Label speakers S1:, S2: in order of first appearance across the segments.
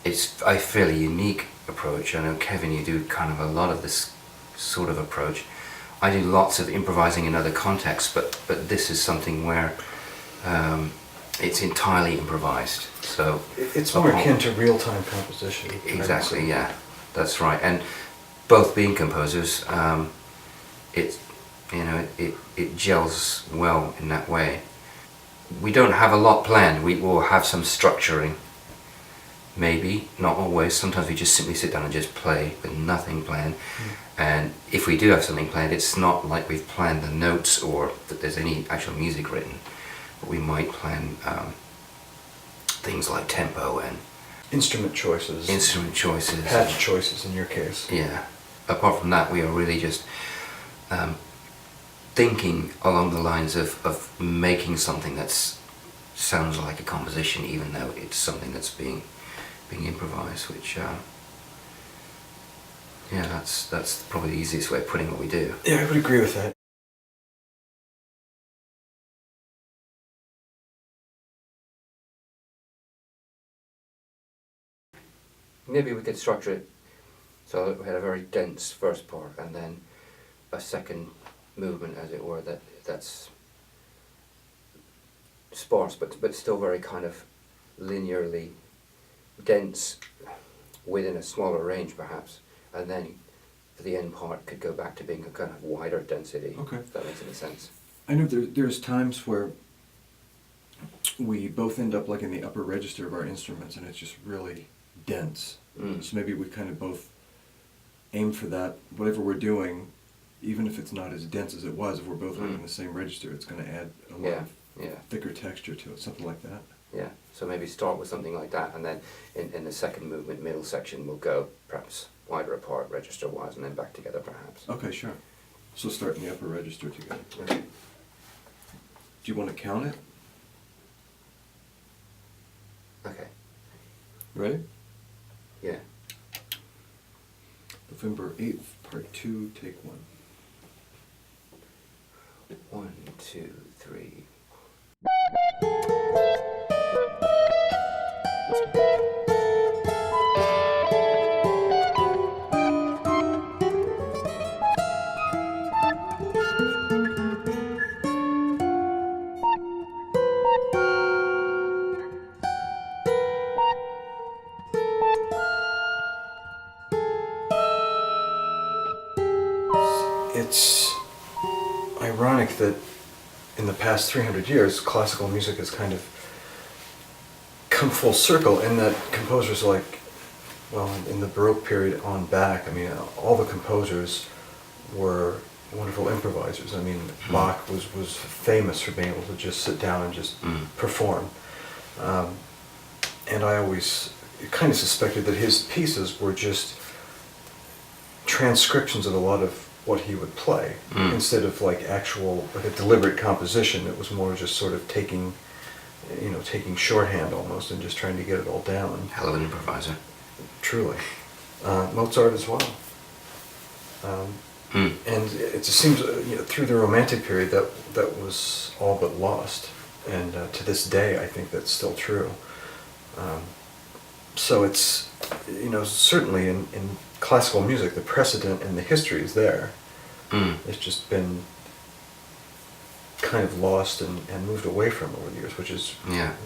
S1: it's a fairly unique approach. I know, Kevin, you do kind of a lot of this sort of approach. I do lots of improvising in other contexts, but this is something where it's entirely improvised. So
S2: it's more akin to real-time composition.
S1: Exactly, yeah, that's right. And both being composers, it gels well in that way. We don't have a lot planned. We will have some structuring, maybe, not always. Sometimes we just simply sit down and just play with nothing planned. And if we do have something planned, it's not like we've planned the notes or that there's any actual music written. But we might plan things like tempo and
S2: instrument choices, patch choices in your case.
S1: Yeah. Apart from that, we are really just thinking along the lines of making something that sounds like a composition, even though it's something that's being improvised, which yeah, that's probably the easiest way of putting what we do.
S2: Yeah, I would agree with that.
S1: Maybe we could structure it so that we had a very dense first part and then a second movement, as it were, that's sparse but still very kind of linearly dense within a smaller range perhaps, and then for the end part could go back to being a kind of wider density.
S2: Okay.
S1: If that makes any sense.
S2: I know there's times where we both end up like in the upper register of our instruments and it's just really dense. So maybe we kind of both aim for that, whatever we're doing, even if it's not as dense as it was, if we're both in the same register, it's going to add a lot of thicker texture to it, something like that.
S1: Yeah, so maybe start with something like that, and then in the second movement, middle section, we'll go perhaps wider apart, register-wise, and then back together perhaps.
S2: Okay, sure. So start in the upper register together.
S1: Okay.
S2: Do you want to count it?
S1: Okay.
S2: Ready?
S1: Yeah.
S2: November 8th, part 2, take 1.
S1: 1, 2, 3.
S2: It's ironic that in the past 300 years, classical music has kind of come full circle in that composers like, well, in the Baroque period on back, I mean, all the composers were wonderful improvisers. I mean, Bach was famous for being able to just sit down and just perform. And I always kind of suspected that his pieces were just transcriptions of a lot of what he would play, instead of like actual, like a deliberate composition. It was more just sort of taking shorthand almost and just trying to get it all down.
S1: Hell of an improviser.
S2: Truly. Mozart as well. And it just seems, through the Romantic period, that was all but lost. And to this day, I think that's still true. So it's, certainly in classical music, the precedent and the history is there. It's just been kind of lost and moved away from over the years, which is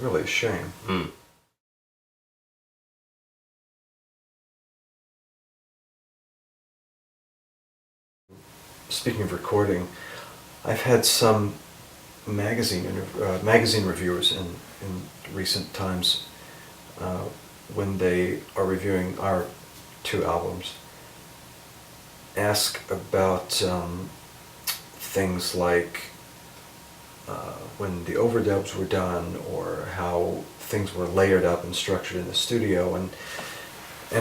S2: really a shame. Speaking of recording, I've had some magazine reviewers in recent times, when they are reviewing our 2 albums, ask about things like when the overdubs were done, or how things were layered up and structured in the studio, and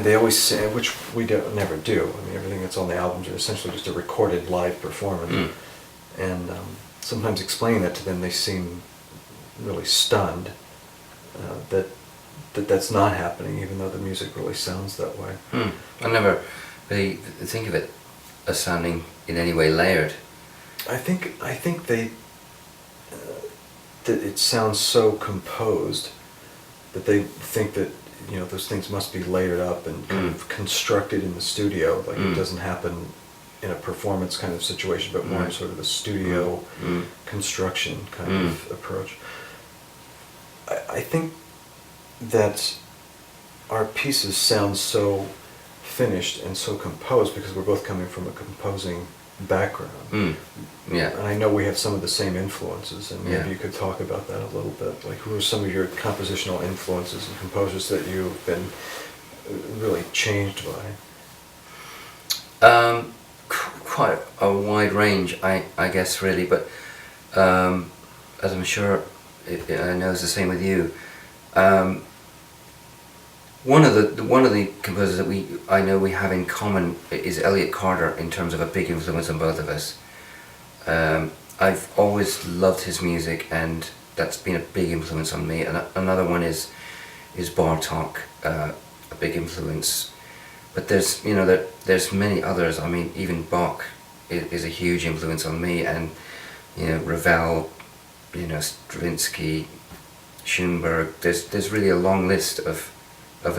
S2: they always say, which we never do. I mean, everything that's on the albums are essentially just a recorded live performance. And sometimes explaining that to them, they seem really stunned that's not happening, even though the music really sounds that way.
S1: I never really think of it as sounding in any way layered.
S2: I think they that it sounds so composed that they think that, you know, those things must be layered up and kind of constructed in the studio, like it doesn't happen in a performance kind of situation, but more in sort of a studio construction kind of approach. I think that our pieces sound so finished and so composed because we're both coming from a composing background.
S1: Yeah.
S2: And I know we have some of the same influences, and maybe
S1: Yeah.
S2: you could talk about that a little bit. Like, who are some of your compositional influences and composers that you've been really changed by?
S1: Quite a wide range, I guess, really, but as I'm sure I know it's the same with you. One of the composers that I know we have in common is Elliot Carter, in terms of a big influence on both of us. I've always loved his music, and that's been a big influence on me. And another one is Bartók, a big influence. But there's, you know, there's many others. I mean, even Bach is a huge influence on me, and, you know, Ravel, you know, Stravinsky, Schoenberg. There's really a long list of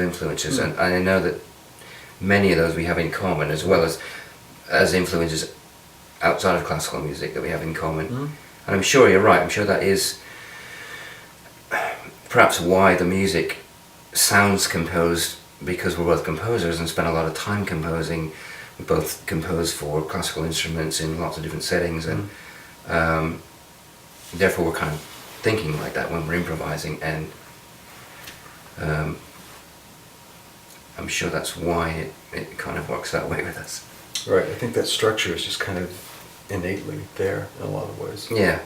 S1: influences, and I know that many of those we have in common, as well as influences outside of classical music that we have in common. And I'm sure you're right. I'm sure that is perhaps why the music sounds composed, because we're both composers and spend a lot of time composing. We both compose for classical instruments in lots of different settings, and therefore we're kind of thinking like that when we're improvising, and I'm sure that's why it kind of works that way with us.
S2: Right, I think that structure is just kind of innately there in a lot of ways.
S1: Yeah,